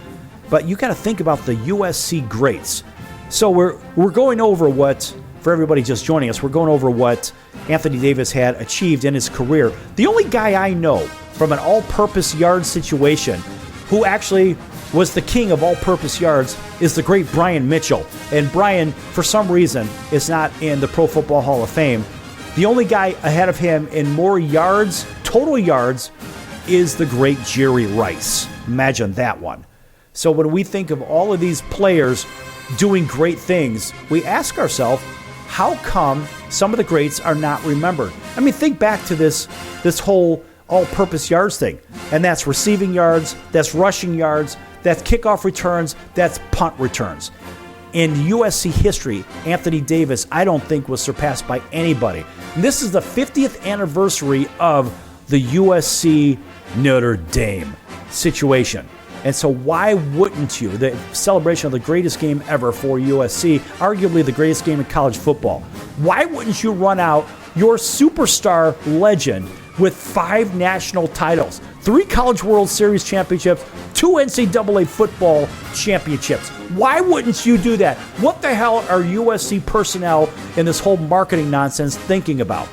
but you got to think about the USC greats. So we're going over what, for everybody just joining us, we're going over what Anthony Davis had achieved in his career. The only guy I know from an all-purpose yard situation who actually was the king of all-purpose yards is the great Brian Mitchell. And Brian, for some reason, is not in the Pro Football Hall of Fame. The only guy ahead of him in more yards, total yards, is the great Jerry Rice. Imagine that one. So when we think of all of these players doing great things, we ask ourselves, how come some of the greats are not remembered? I mean, think back to this whole all-purpose yards thing. And that's receiving yards, that's rushing yards, that's kickoff returns, that's punt returns. In USC history, Anthony Davis, I don't think, was surpassed by anybody. And this is the 50th anniversary of the USC Notre Dame situation. And so why wouldn't you? The celebration of the greatest game ever for USC, arguably the greatest game in college football. Why wouldn't you run out your superstar legend with 5 national titles, 3 College World Series championships, 2 NCAA football championships? Why wouldn't you do that? What the hell are USC personnel in this whole marketing nonsense thinking about?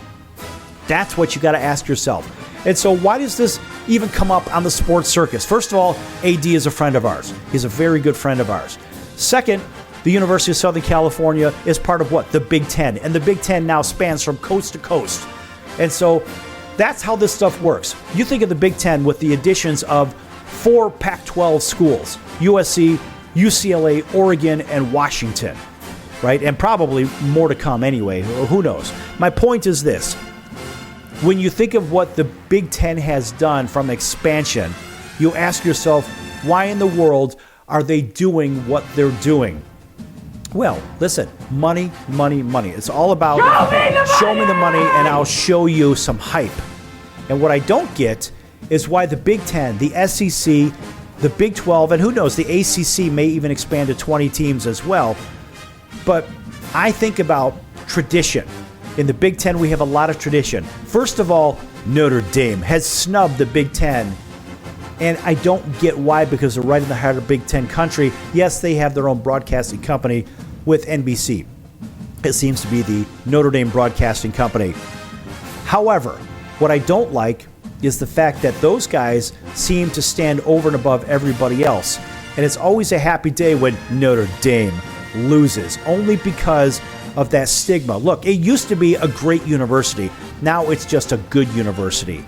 That's what you got to ask yourself. And so why does this even come up on the sports circus? First of all, AD is a friend of ours. He's a very good friend of ours. Second, the University of Southern California is part of what? The Big Ten. And the Big Ten now spans from coast to coast. And so that's how this stuff works. You think of the Big Ten with the additions of 4 Pac-12 schools, USC, UCLA, Oregon, and Washington, right? And probably more to come anyway. Who knows? My point is this. When you think of what the Big Ten has done from expansion, you ask yourself, why in the world are they doing what they're doing? Well, listen, money, money, money. It's all about show me the money and I'll show you some hype. And what I don't get is why the Big Ten, the SEC, the Big 12, and who knows, the ACC may even expand to 20 teams as well. But I think about tradition. In the Big Ten, we have a lot of tradition. First of all, Notre Dame has snubbed the Big Ten. And I don't get why, because they're right in the heart of Big Ten country. Yes, they have their own broadcasting company with NBC. It seems to be the Notre Dame Broadcasting Company. However, what I don't like is the fact that those guys seem to stand over and above everybody else. And it's always a happy day when Notre Dame loses, only because of that stigma. Look, it used to be a great university. Now it's just a good university.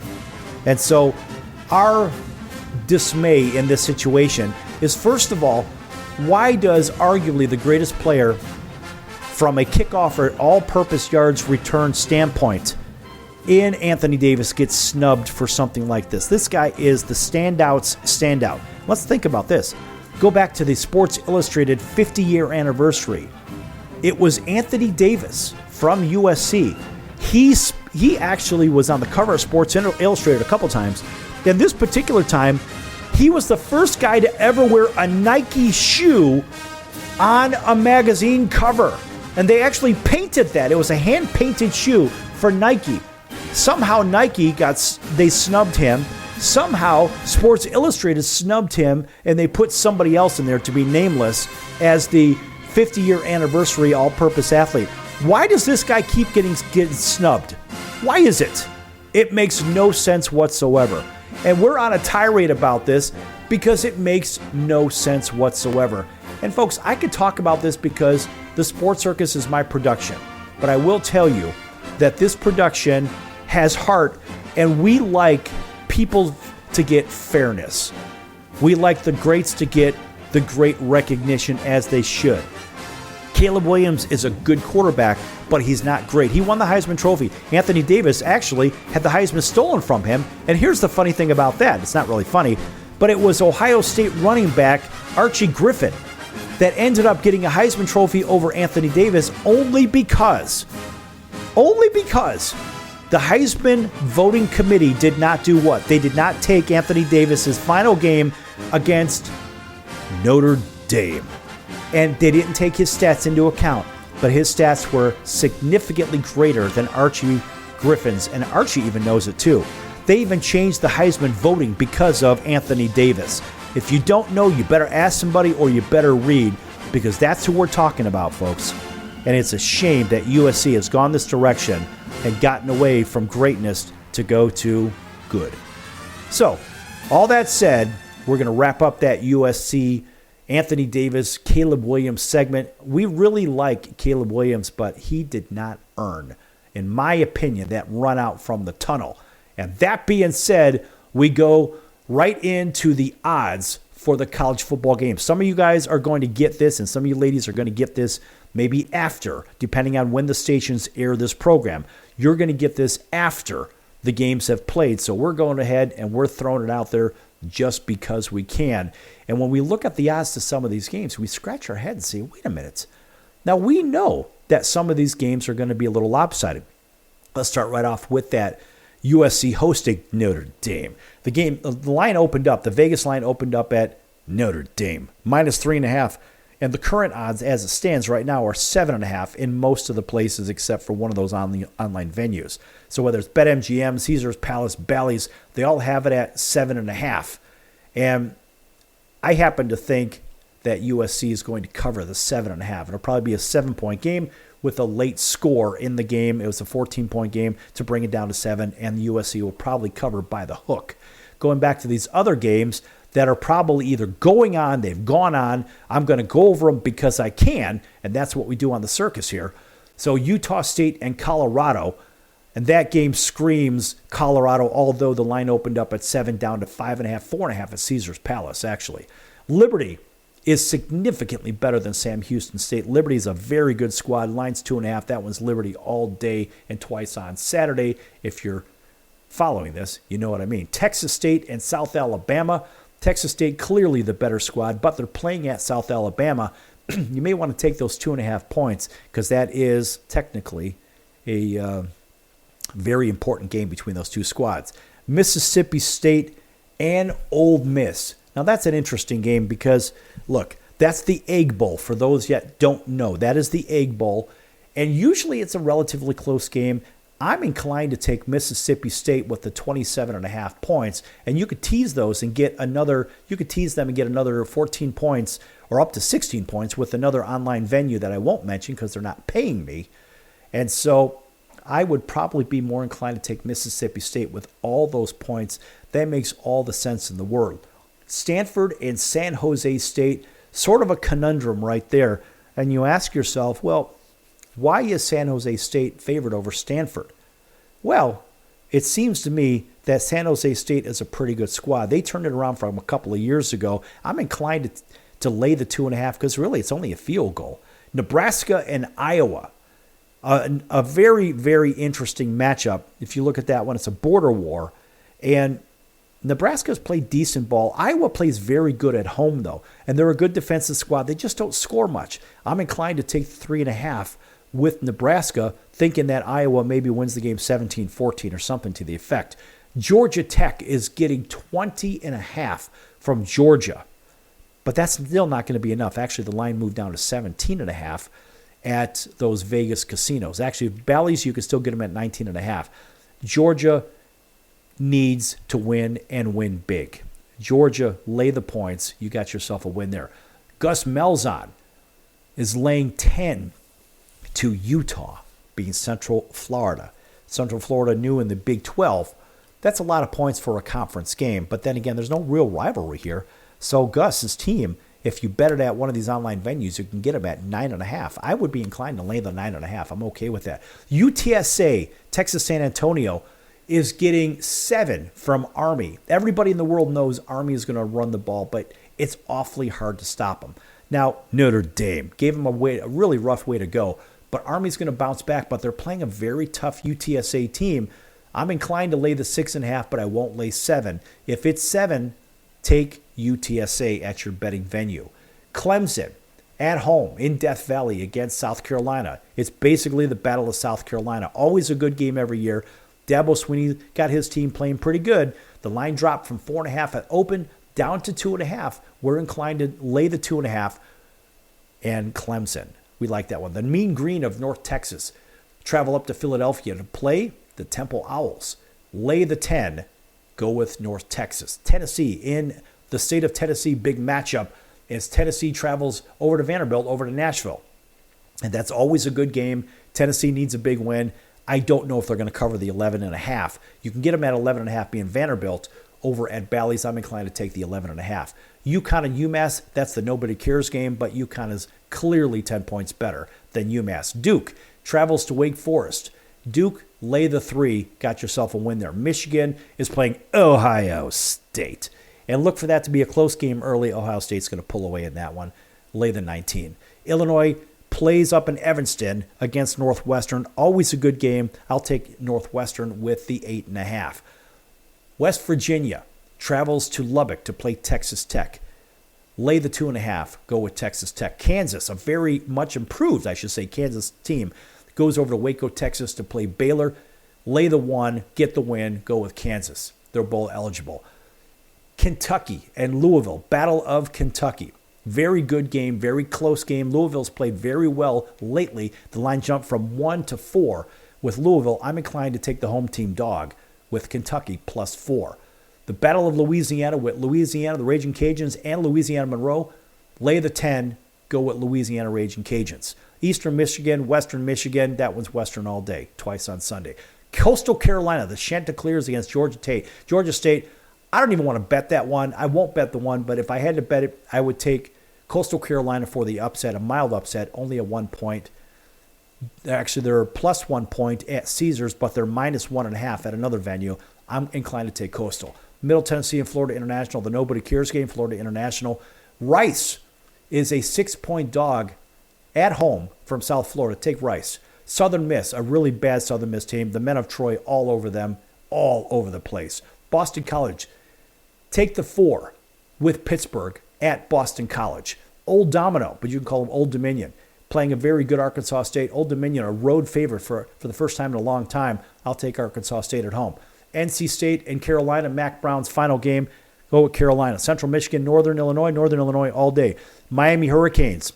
And so our dismay in this situation is, first of all, why does arguably the greatest player from a kickoff or all-purpose yards return standpoint in Anthony Davis get snubbed for something like this? This guy is the standout's standout. Let's think about this. Go back to the Sports Illustrated 50-year anniversary. It was Anthony Davis from USC. He actually was on the cover of Sports Illustrated a couple times. And this particular time, he was the first guy to ever wear a Nike shoe on a magazine cover. And they actually painted that. It was a hand-painted shoe for Nike. Somehow Nike they snubbed him. Somehow Sports Illustrated snubbed him, and they put somebody else in there to be nameless as the 50-year anniversary all-purpose athlete. Why does this guy keep getting snubbed? Why is it? It makes no sense whatsoever. And we're on a tirade about this because it makes no sense whatsoever. And folks, I could talk about this because the Sports Circus is my production. But I will tell you that this production has heart, and we like people to get fairness. We like the greats to get the great recognition as they should. Caleb Williams is a good quarterback, but he's not great. He won the Heisman Trophy. Anthony Davis actually had the Heisman stolen from him. And here's the funny thing about that. It's not really funny, but it was Ohio State running back Archie Griffin that ended up getting a Heisman Trophy over Anthony Davis only because the Heisman voting committee did not do what? They did not take Anthony Davis's final game against Notre Dame. And they didn't take his stats into account, but his stats were significantly greater than Archie Griffins, and Archie even knows it too. They even changed the Heisman voting because of Anthony Davis. If you don't know, you better ask somebody or you better read, because that's who we're talking about, folks. And it's a shame that USC has gone this direction and gotten away from greatness to go to good. So, all that said, we're going to wrap up that USC Anthony Davis, Caleb Williams segment. We really like Caleb Williams, but he did not earn, in my opinion, that run out from the tunnel. And that being said, we go right into the odds for the college football game. Some of you guys are going to get this, and some of you ladies are going to get this maybe after, depending on when the stations air this program. You're going to get this after the games have played. So we're going ahead and we're throwing it out there just because we can. And when we look at the odds to some of these games, we scratch our head and say, wait a minute. Now, we know that some of these games are going to be a little lopsided. Let's start right off with that USC hosting Notre Dame. The line opened up, the Vegas line opened up at Notre Dame, -3.5. And the current odds as it stands right now are 7.5 in most of the places except for one of those online venues. So whether it's BetMGM, Caesars Palace, Bally's, they all have it at 7.5. And I happen to think that USC is going to cover the 7.5. It'll probably be a 7-point game with a late score in the game. It was a 14-point game to bring it down to 7, and USC will probably cover by the hook. Going back to these other games that are probably either going on, they've gone on, I'm going to go over them because I can, and that's what we do on the circus here. So Utah State and Colorado, and that game screams Colorado, although the line opened up at 7 down to 5.5, 4.5 at Caesars Palace, actually. Liberty is significantly better than Sam Houston State. Liberty is a very good squad. Line's 2.5. That one's Liberty all day and twice on Saturday. If you're following this, you know what I mean. Texas State and South Alabama. Texas State clearly the better squad, but they're playing at South Alabama. You may want to take those 2.5 points because that is technically a very important game between those two squads. Mississippi State and Ole Miss. Now that's an interesting game because, look, that's the Egg Bowl for those yet don't know. That is the Egg Bowl, and usually it's a relatively close game. I'm inclined to take Mississippi State with the 27.5 points, and you could tease those and get another. You could tease them and get another 14 points or up to 16 points with another online venue that I won't mention because they're not paying me. And so I would probably be more inclined to take Mississippi State with all those points. That makes all the sense in the world. Stanford and San Jose State, sort of a conundrum right there. And you ask yourself, well, why is San Jose State favored over Stanford? Well, it seems to me that San Jose State is a pretty good squad. They turned it around from a couple of years ago. I'm inclined to lay the 2.5 because really it's only a field goal. Nebraska and Iowa, a very, very interesting matchup. If you look at that one, it's a border war. And Nebraska's played decent ball. Iowa plays very good at home, though. And they're a good defensive squad. They just don't score much. I'm inclined to take 3.5 with Nebraska, thinking that Iowa maybe wins the game 17-14 or something to the effect. Georgia Tech is getting 20.5 from Georgia. But that's still not going to be enough. Actually, the line moved down to 17.5 at those Vegas casinos. Actually, Bally's, you can still get them at 19.5. Georgia needs to win and win big. Georgia, lay the points. You got yourself a win there. Gus Malzahn is laying 10 to Utah, being Central Florida. Central Florida new in the Big 12. That's a lot of points for a conference game. But then again, there's no real rivalry here. So Gus's team, if you bet it at one of these online venues, you can get them at 9.5. I would be inclined to lay the 9.5. I'm okay with that. UTSA, Texas San Antonio, is getting 7 from Army. Everybody in the world knows Army is going to run the ball, but it's awfully hard to stop them. Now, Notre Dame gave them a really rough way to go, but Army's going to bounce back, but they're playing a very tough UTSA team. I'm inclined to lay the 6.5, but I won't lay 7. If it's 7, take UTSA at your betting venue. Clemson at home in Death Valley against South Carolina. It's basically the Battle of South Carolina. Always a good game every year. Dabo Swinney got his team playing pretty good. The line dropped from 4.5 at open down to 2.5. We're inclined to lay the 2.5 and Clemson. We like that one. The Mean Green of North Texas travel up to Philadelphia to play the Temple Owls. Lay the 10, go with North Texas. Tennessee, in the state of Tennessee, big matchup as Tennessee travels over to Vanderbilt, over to Nashville. And that's always a good game. Tennessee needs a big win. I don't know if they're going to cover the 11.5. You can get them at 11.5 being Vanderbilt. Over at Bally's, I'm inclined to take the 11.5. UConn and UMass, that's the nobody cares game, but UConn is clearly 10 points better than UMass. Duke travels to Wake Forest. Duke, lay the 3, got yourself a win there. Michigan is playing Ohio State. And look for that to be a close game early. Ohio State's going to pull away in that one. Lay the 19. Illinois plays up in Evanston against Northwestern. Always a good game. I'll take Northwestern with the 8.5. West Virginia travels to Lubbock to play Texas Tech. Lay the 2.5. Go with Texas Tech. Kansas, a very much improved, Kansas team, goes over to Waco, Texas to play Baylor. Lay the 1. Get the win. Go with Kansas. They're bowl eligible. Kentucky and Louisville. Battle of Kentucky. Very good game. Very close game. Louisville's played very well lately. The line jumped from 1 to 4. With Louisville, I'm inclined to take the home team dog with Kentucky plus 4. The Battle of Louisiana with Louisiana, the Raging Cajuns, and Louisiana Monroe. Lay the 10. Go with Louisiana Raging Cajuns. Eastern Michigan, Western Michigan. That one's Western all day, twice on Sunday. Coastal Carolina, the Chanticleers against Georgia State. Georgia State, I don't even want to bet that one. I won't bet the one, but if I had to bet it, I would take Coastal Carolina for the upset, a mild upset, only a 1 point. Actually, they're plus 1 point at Caesars, but they're minus 1.5 at another venue. I'm inclined to take Coastal. Middle Tennessee and Florida International, the nobody cares game, Florida International. Rice is a 6-point dog at home from South Florida. Take Rice. Southern Miss, a really bad Southern Miss team. The men of Troy all over them, all over the place. Boston College, take the 4 with Pittsburgh at Boston College. Old Domino, but you can call them Old Dominion, playing a very good Arkansas State. Old Dominion, a road favorite for the first time in a long time. I'll take Arkansas State at home. NC State and Carolina, Mac Brown's final game. Go with Carolina. Central Michigan, Northern Illinois all day. Miami Hurricanes,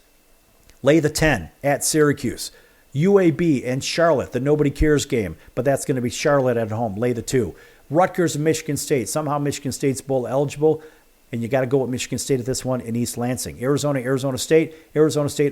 lay the 10 at Syracuse. UAB and Charlotte, the nobody cares game, but that's going to be Charlotte at home. Lay the 2. Rutgers and Michigan State. Somehow Michigan State's bowl eligible, and you got to go with Michigan State at this one in East Lansing. Arizona State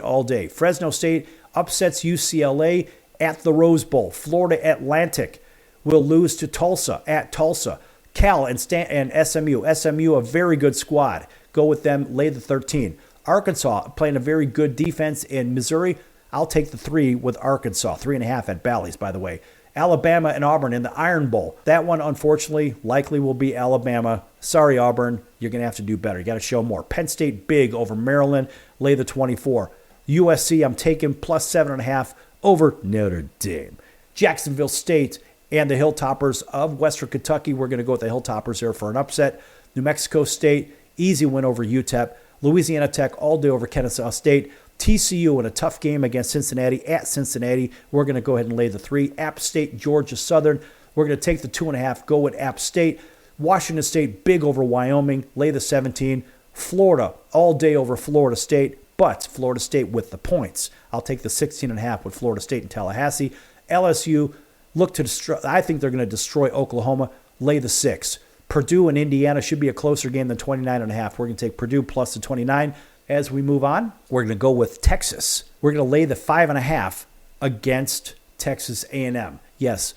all day. Fresno State upsets UCLA at the Rose Bowl. Florida Atlantic will lose to Tulsa at Tulsa. Cal and SMU. SMU, a very good squad. Go with them. Lay the 13. Arkansas playing a very good defense in Missouri. I'll take the 3 with Arkansas. 3.5 at Bally's, by the way. Alabama and Auburn in the Iron Bowl. That one, unfortunately, likely will be Alabama. Sorry, Auburn. You're going to have to do better. You got to show more. Penn State big over Maryland. Lay the 24. USC, I'm taking plus 7.5 over Notre Dame. Jacksonville State and the Hilltoppers of Western Kentucky. We're going to go with the Hilltoppers here for an upset. New Mexico State, easy win over UTEP. Louisiana Tech all day over Kennesaw State. TCU in a tough game against Cincinnati at Cincinnati. We're going to go ahead and lay the 3. App State, Georgia Southern. We're going to take the 2.5. Go with App State. Washington State big over Wyoming. Lay the 17. Florida all day over Florida State, but Florida State with the points. I'll take the 16.5 with Florida State and Tallahassee. LSU look to destroy. I think they're going to destroy Oklahoma. Lay the 6. Purdue and Indiana should be a closer game than 29.5. We're going to take Purdue plus the 29. As we move on, we're going to go with Texas. We're going to lay the 5.5 against Texas A&M. Yes.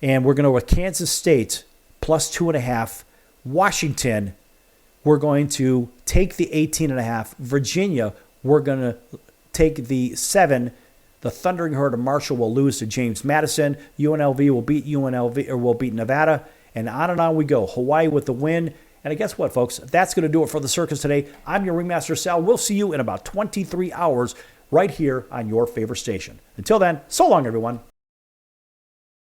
And we're going to go with Kansas State plus 2.5. Washington, we're going to take the 18.5. Virginia, we're going to take the 7. The Thundering Herd of Marshall will lose to James Madison. UNLV will beat Nevada. And on we go. Hawaii with the win. And guess what, folks? That's going to do it for the circus today. I'm your ringmaster, Sal. We'll see you in about 23 hours right here on your favorite station. Until then, so long, everyone.